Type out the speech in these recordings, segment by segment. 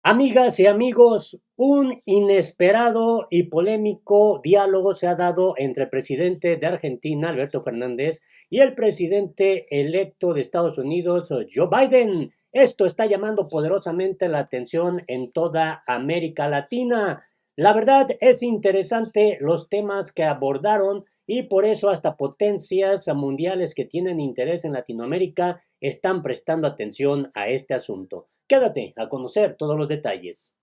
Amigas y amigos, un inesperado y polémico diálogo se ha dado entre el presidente de Argentina, Alberto Fernández, y el presidente electo de Estados Unidos, Joe Biden. Esto está llamando poderosamente la atención en toda América Latina. La verdad es interesante los temas que abordaron y por eso hasta potencias mundiales que tienen interés en Latinoamérica están prestando atención a este asunto. Quédate a conocer todos los detalles.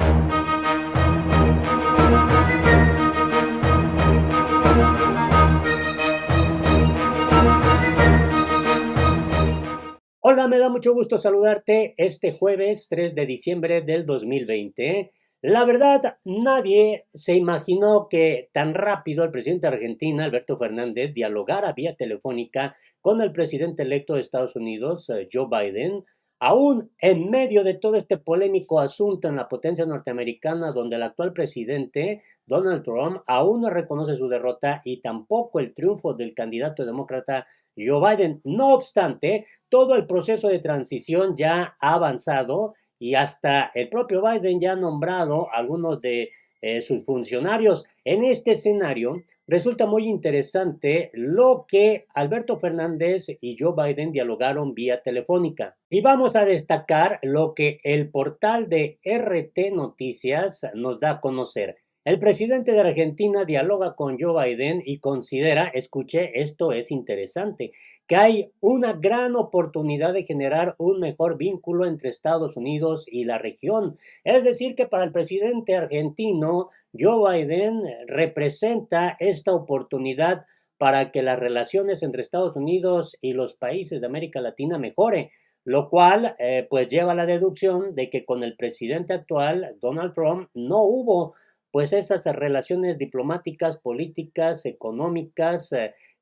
Hola, me da mucho gusto saludarte este jueves 3 de diciembre del 2020. La verdad, nadie se imaginó que tan rápido el presidente de Argentina, Alberto Fernández, dialogara vía telefónica con el presidente electo de Estados Unidos, Joe Biden, aún en medio de todo este polémico asunto en la potencia norteamericana, donde el actual presidente, Donald Trump, aún no reconoce su derrota y tampoco el triunfo del candidato demócrata Joe Biden. No obstante, todo el proceso de transición ya ha avanzado y hasta el propio Biden ya ha nombrado a algunos de sus funcionarios. En este escenario resulta muy interesante lo que Alberto Fernández y Joe Biden dialogaron vía telefónica. Y vamos a destacar lo que el portal de RT Noticias nos da a conocer. El presidente de Argentina dialoga con Joe Biden y considera, escuche, esto es interesante, que hay una gran oportunidad de generar un mejor vínculo entre Estados Unidos y la región. Es decir, que para el presidente argentino, Joe Biden representa esta oportunidad para que las relaciones entre Estados Unidos y los países de América Latina mejore, lo cual pues lleva a la deducción de que con el presidente actual, Donald Trump, no hubo pues esas relaciones diplomáticas, políticas, económicas,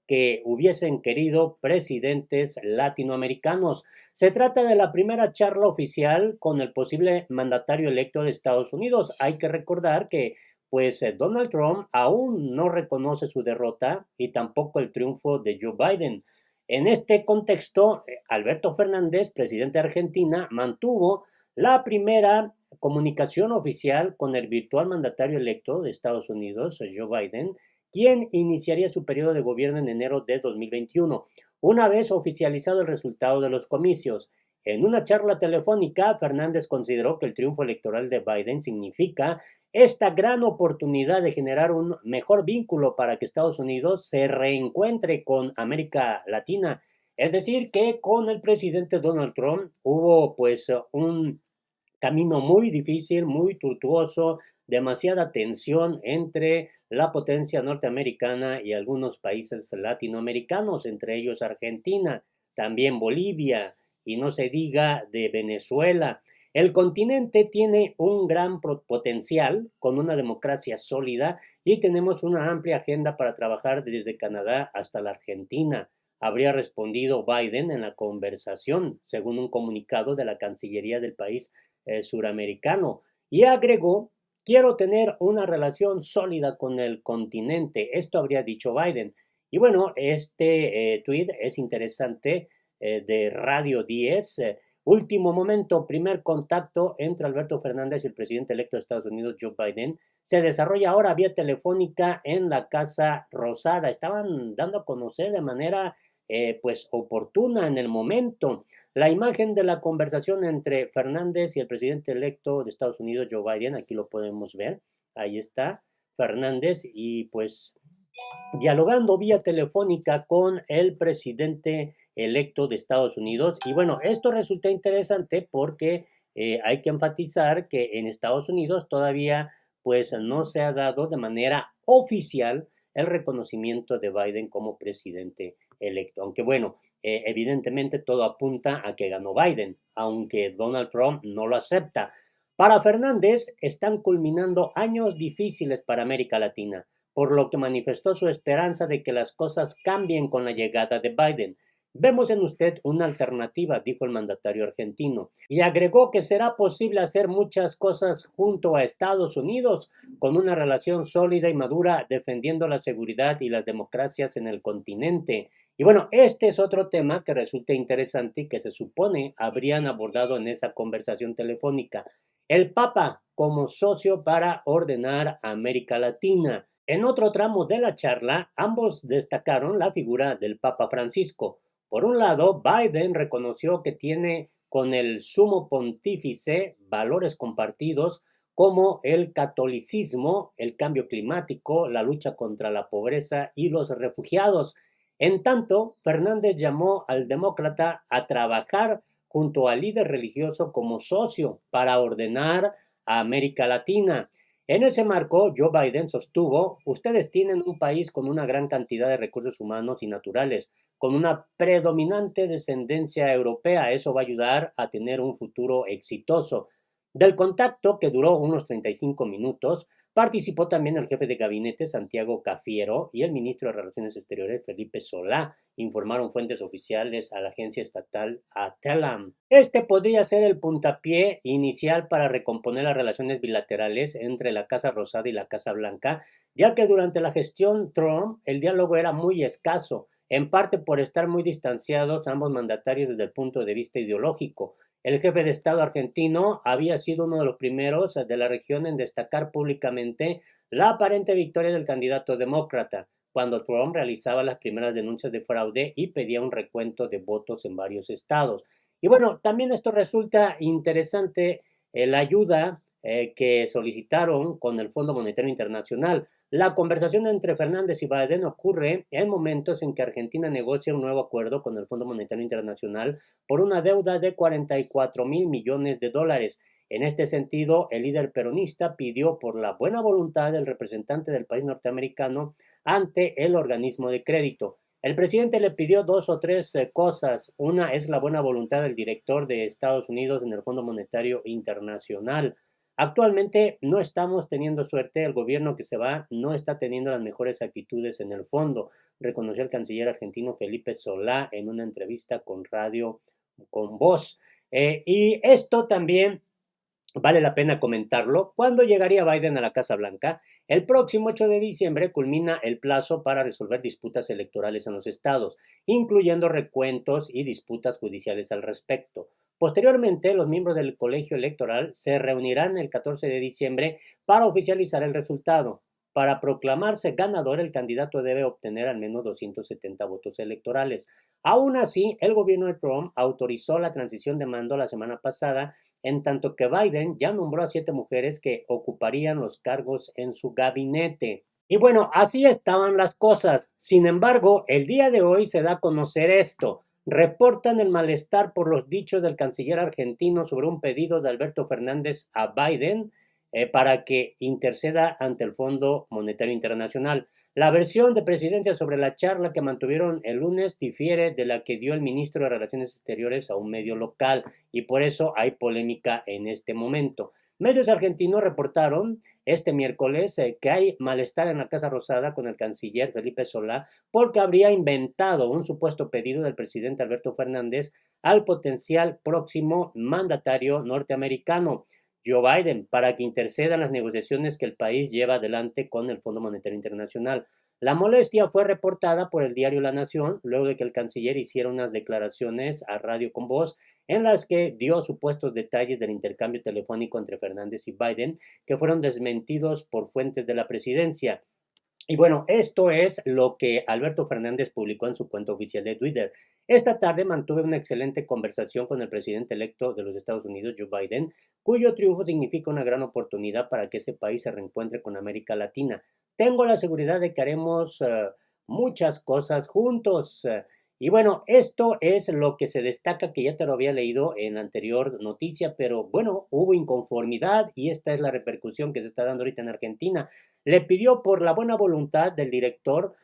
que hubiesen querido presidentes latinoamericanos. Se trata de la primera charla oficial con el posible mandatario electo de Estados Unidos. Hay que recordar que pues Donald Trump aún no reconoce su derrota y tampoco el triunfo de Joe Biden. En este contexto, Alberto Fernández, presidente de Argentina, mantuvo la primera comunicación oficial con el virtual mandatario electo de Estados Unidos, Joe Biden, quien iniciaría su periodo de gobierno en enero de 2021, una vez oficializado el resultado de los comicios. En una charla telefónica, Fernández consideró que el triunfo electoral de Biden significa esta gran oportunidad de generar un mejor vínculo para que Estados Unidos se reencuentre con América Latina. Es decir, que con el presidente Donald Trump hubo pues un camino muy difícil, muy tortuoso, demasiada tensión entre la potencia norteamericana y algunos países latinoamericanos, entre ellos Argentina, también Bolivia y no se diga de Venezuela. El continente tiene un gran potencial con una democracia sólida y tenemos una amplia agenda para trabajar desde Canadá hasta la Argentina, habría respondido Biden en la conversación, según un comunicado de la Cancillería del país suramericano. Y agregó, quiero tener una relación sólida con el continente. Esto habría dicho Biden. Y bueno, este tweet es interesante de Radio 10. Último momento, primer contacto entre Alberto Fernández y el presidente electo de Estados Unidos, Joe Biden, se desarrolla ahora vía telefónica en la Casa Rosada. Estaban dando a conocer de manera pues oportuna en el momento. La imagen de la conversación entre Fernández y el presidente electo de Estados Unidos, Joe Biden, aquí lo podemos ver, ahí está Fernández y pues dialogando vía telefónica con el presidente electo de Estados Unidos. Y bueno, esto resulta interesante porque hay que enfatizar que en Estados Unidos todavía pues no se ha dado de manera oficial el reconocimiento de Biden como presidente electo. Aunque bueno, evidentemente todo apunta a que ganó Biden, aunque Donald Trump no lo acepta. Para Fernández están culminando años difíciles para América Latina, por lo que manifestó su esperanza de que las cosas cambien con la llegada de Biden. Vemos en usted una alternativa, dijo el mandatario argentino, y agregó que será posible hacer muchas cosas junto a Estados Unidos, con una relación sólida y madura, defendiendo la seguridad y las democracias en el continente. Y bueno, este es otro tema que resulta interesante y que se supone habrían abordado en esa conversación telefónica. El Papa como socio para ordenar América Latina. En otro tramo de la charla, ambos destacaron la figura del Papa Francisco. Por un lado, Biden reconoció que tiene con el sumo pontífice valores compartidos como el catolicismo, el cambio climático, la lucha contra la pobreza y los refugiados. En tanto, Fernández llamó al demócrata a trabajar junto al líder religioso como socio para ordenar a América Latina. En ese marco, Joe Biden sostuvo, ustedes tienen un país con una gran cantidad de recursos humanos y naturales, con una predominante descendencia europea. Eso va a ayudar a tener un futuro exitoso. Del contacto, que duró unos 35 minutos, participó también el jefe de gabinete Santiago Cafiero y el ministro de Relaciones Exteriores Felipe Solá, informaron fuentes oficiales a la agencia estatal Atelam. Este podría ser el puntapié inicial para recomponer las relaciones bilaterales entre la Casa Rosada y la Casa Blanca, ya que durante la gestión Trump el diálogo era muy escaso, en parte por estar muy distanciados ambos mandatarios desde el punto de vista ideológico. El jefe de Estado argentino había sido uno de los primeros de la región en destacar públicamente la aparente victoria del candidato demócrata, cuando Trump realizaba las primeras denuncias de fraude y pedía un recuento de votos en varios estados. Y bueno, también esto resulta interesante, la ayuda que solicitaron con el Fondo Monetario Internacional. La conversación entre Fernández y Biden ocurre en momentos en que Argentina negocia un nuevo acuerdo con el Fondo Monetario Internacional por una deuda de 44 mil millones de dólares. En este sentido, el líder peronista pidió por la buena voluntad del representante del país norteamericano ante el organismo de crédito. El presidente le pidió dos o tres cosas. Una es la buena voluntad del director de Estados Unidos en el Fondo Monetario Internacional. Actualmente no estamos teniendo suerte, el gobierno que se va no está teniendo las mejores actitudes en el fondo, reconoció el canciller argentino Felipe Solá en una entrevista con Radio con Voz. Y esto también vale la pena comentarlo. ¿Cuándo llegaría Biden a la Casa Blanca? El próximo 8 de diciembre culmina el plazo para resolver disputas electorales en los estados, incluyendo recuentos y disputas judiciales al respecto. Posteriormente, los miembros del colegio electoral se reunirán el 14 de diciembre para oficializar el resultado. Para proclamarse ganador, el candidato debe obtener al menos 270 votos electorales. Aún así, el gobierno de Trump autorizó la transición de mando la semana pasada, en tanto que Biden ya nombró a 7 mujeres que ocuparían los cargos en su gabinete. Y bueno, así estaban las cosas. Sin embargo, el día de hoy se da a conocer esto. Reportan el malestar por los dichos del canciller argentino sobre un pedido de Alberto Fernández a Biden para que interceda ante el Fondo Monetario Internacional. La versión de presidencia sobre la charla que mantuvieron el lunes difiere de la que dio el ministro de Relaciones Exteriores a un medio local y por eso hay polémica en este momento. Medios argentinos reportaron este miércoles que hay malestar en la Casa Rosada con el canciller Felipe Solá porque habría inventado un supuesto pedido del presidente Alberto Fernández al potencial próximo mandatario norteamericano, Joe Biden, para que interceda en las negociaciones que el país lleva adelante con el Fondo Monetario Internacional. La molestia fue reportada por el diario La Nación luego de que el canciller hiciera unas declaraciones a Radio con Voz en las que dio supuestos detalles del intercambio telefónico entre Fernández y Biden que fueron desmentidos por fuentes de la presidencia. Y bueno, esto es lo que Alberto Fernández publicó en su cuenta oficial de Twitter. Esta tarde mantuve una excelente conversación con el presidente electo de los Estados Unidos, Joe Biden, cuyo triunfo significa una gran oportunidad para que ese país se reencuentre con América Latina. Tengo la seguridad de que haremos muchas cosas juntos. Y bueno, esto es lo que se destaca, que ya te lo había leído en la anterior noticia, pero bueno, hubo inconformidad y esta es la repercusión que se está dando ahorita en Argentina. Le pidió por la buena voluntad del director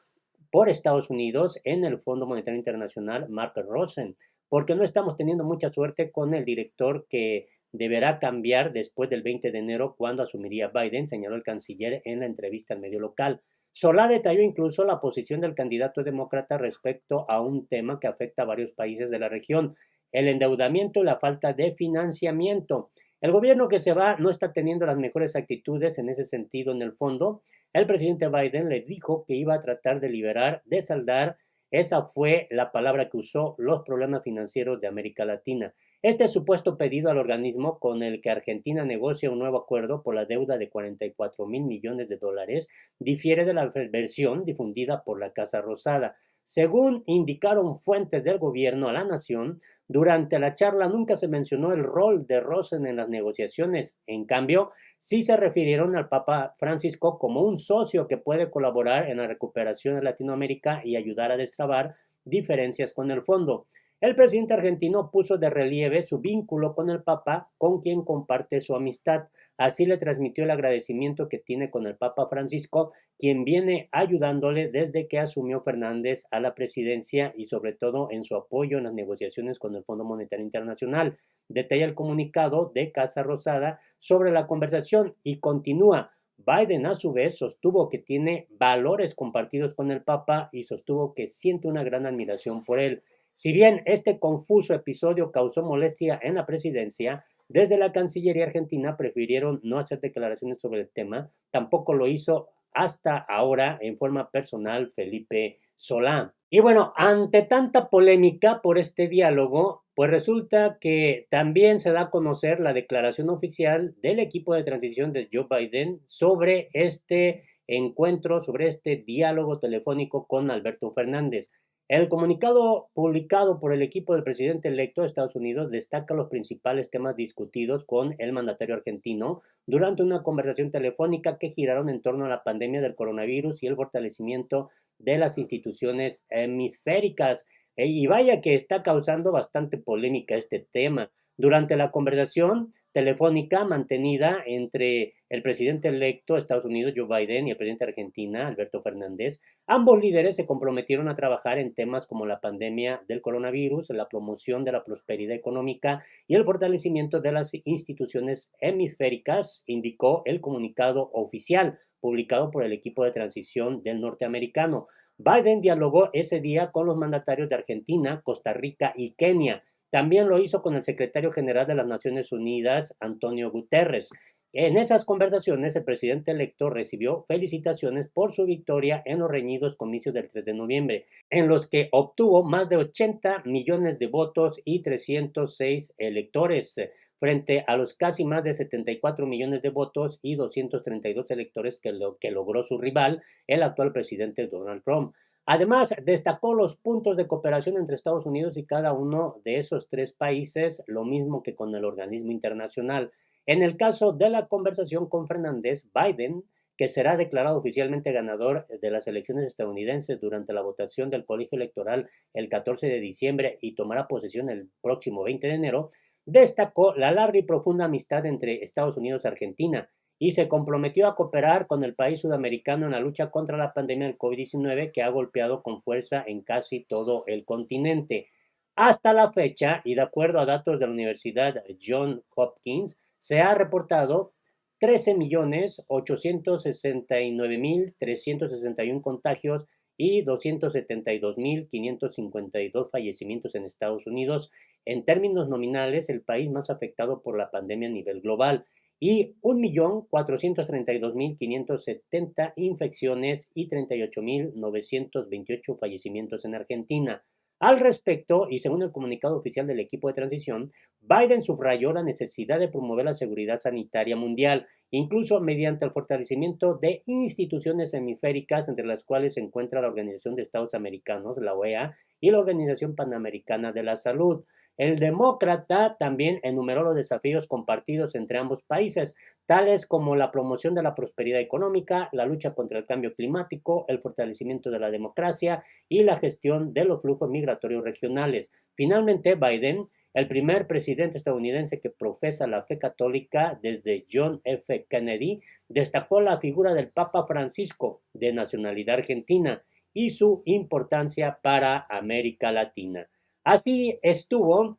por Estados Unidos en el Fondo Monetario Internacional, Mark Rosen, porque no estamos teniendo mucha suerte con el director que deberá cambiar después del 20 de enero cuando asumiría Biden, señaló el canciller en la entrevista al medio local. Solá detalló incluso la posición del candidato demócrata respecto a un tema que afecta a varios países de la región, el endeudamiento y la falta de financiamiento. El gobierno que se va no está teniendo las mejores actitudes en ese sentido en el fondo. El presidente Biden le dijo que iba a tratar de liberar, de saldar, esa fue la palabra que usó, los problemas financieros de América Latina. Este supuesto pedido al organismo con el que Argentina negocia un nuevo acuerdo por la deuda de 44.000 millones de dólares difiere de la versión difundida por la Casa Rosada. Según indicaron fuentes del gobierno a la nación, durante la charla nunca se mencionó el rol de Rosen en las negociaciones. En cambio, sí se refirieron al Papa Francisco como un socio que puede colaborar en la recuperación de Latinoamérica y ayudar a destrabar diferencias con el fondo. El presidente argentino puso de relieve su vínculo con el Papa, con quien comparte su amistad. Así le transmitió el agradecimiento que tiene con el Papa Francisco, quien viene ayudándole desde que asumió Fernández a la presidencia y sobre todo en su apoyo en las negociaciones con el Fondo Monetario Internacional. Detalla el comunicado de Casa Rosada sobre la conversación y continúa. Biden, a su vez, sostuvo que tiene valores compartidos con el Papa y sostuvo que siente una gran admiración por él. Si bien este confuso episodio causó molestia en la presidencia, desde la Cancillería argentina prefirieron no hacer declaraciones sobre el tema, tampoco lo hizo hasta ahora en forma personal Felipe Solá. Y bueno, ante tanta polémica por este diálogo, pues resulta que también se da a conocer la declaración oficial del equipo de transición de Joe Biden sobre este encuentro, sobre este diálogo telefónico con Alberto Fernández. El comunicado publicado por el equipo del presidente electo de Estados Unidos destaca los principales temas discutidos con el mandatario argentino durante una conversación telefónica que giraron en torno a la pandemia del coronavirus y el fortalecimiento de las instituciones hemisféricas. Y vaya que está causando bastante polémica este tema. Durante la conversación telefónica mantenida entre el presidente electo de Estados Unidos, Joe Biden, y el presidente de Argentina, Alberto Fernández, ambos líderes se comprometieron a trabajar en temas como la pandemia del coronavirus, la promoción de la prosperidad económica y el fortalecimiento de las instituciones hemisféricas, indicó el comunicado oficial publicado por el equipo de transición del norteamericano. Biden dialogó ese día con los mandatarios de Argentina, Costa Rica y Kenia. También lo hizo con el secretario general de las Naciones Unidas, Antonio Guterres. En esas conversaciones, el presidente electo recibió felicitaciones por su victoria en los reñidos comicios del 3 de noviembre, en los que obtuvo más de 80 millones de votos y 306 electores, frente a los casi más de 74 millones de votos y 232 electores que logró su rival, el actual presidente Donald Trump. Además, destacó los puntos de cooperación entre Estados Unidos y cada uno de esos tres países, lo mismo que con el organismo internacional. En el caso de la conversación con Fernández, Biden, que será declarado oficialmente ganador de las elecciones estadounidenses durante la votación del colegio electoral el 14 de diciembre y tomará posesión el próximo 20 de enero, destacó la larga y profunda amistad entre Estados Unidos y Argentina y se comprometió a cooperar con el país sudamericano en la lucha contra la pandemia del COVID-19 que ha golpeado con fuerza en casi todo el continente. Hasta la fecha, y de acuerdo a datos de la Universidad Johns Hopkins, se ha reportado 13.869.361 contagios y 272.552 fallecimientos en Estados Unidos. En términos nominales, el país más afectado por la pandemia a nivel global y 1.432.570 infecciones y 38.928 fallecimientos en Argentina. Al respecto, y según el comunicado oficial del equipo de transición, Biden subrayó la necesidad de promover la seguridad sanitaria mundial, incluso mediante el fortalecimiento de instituciones hemisféricas, entre las cuales se encuentra la Organización de Estados Americanos, la OEA, y la Organización Panamericana de la Salud. El demócrata también enumeró los desafíos compartidos entre ambos países, tales como la promoción de la prosperidad económica, la lucha contra el cambio climático, el fortalecimiento de la democracia y la gestión de los flujos migratorios regionales. Finalmente, Biden, el primer presidente estadounidense que profesa la fe católica desde John F. Kennedy, destacó la figura del Papa Francisco, de nacionalidad argentina, y su importancia para América Latina. Así estuvo,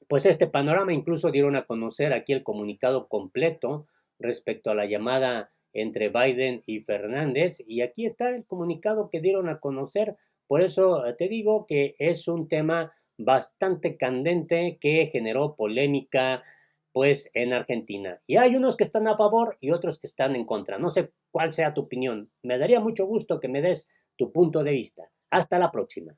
pues este panorama. Incluso dieron a conocer aquí el comunicado completo respecto a la llamada entre Biden y Fernández, y aquí está el comunicado que dieron a conocer. Por eso te digo que es un tema bastante candente que generó polémica pues en Argentina. Y hay unos que están a favor y otros que están en contra. No sé cuál sea tu opinión. Me daría mucho gusto que me des tu punto de vista. Hasta la próxima.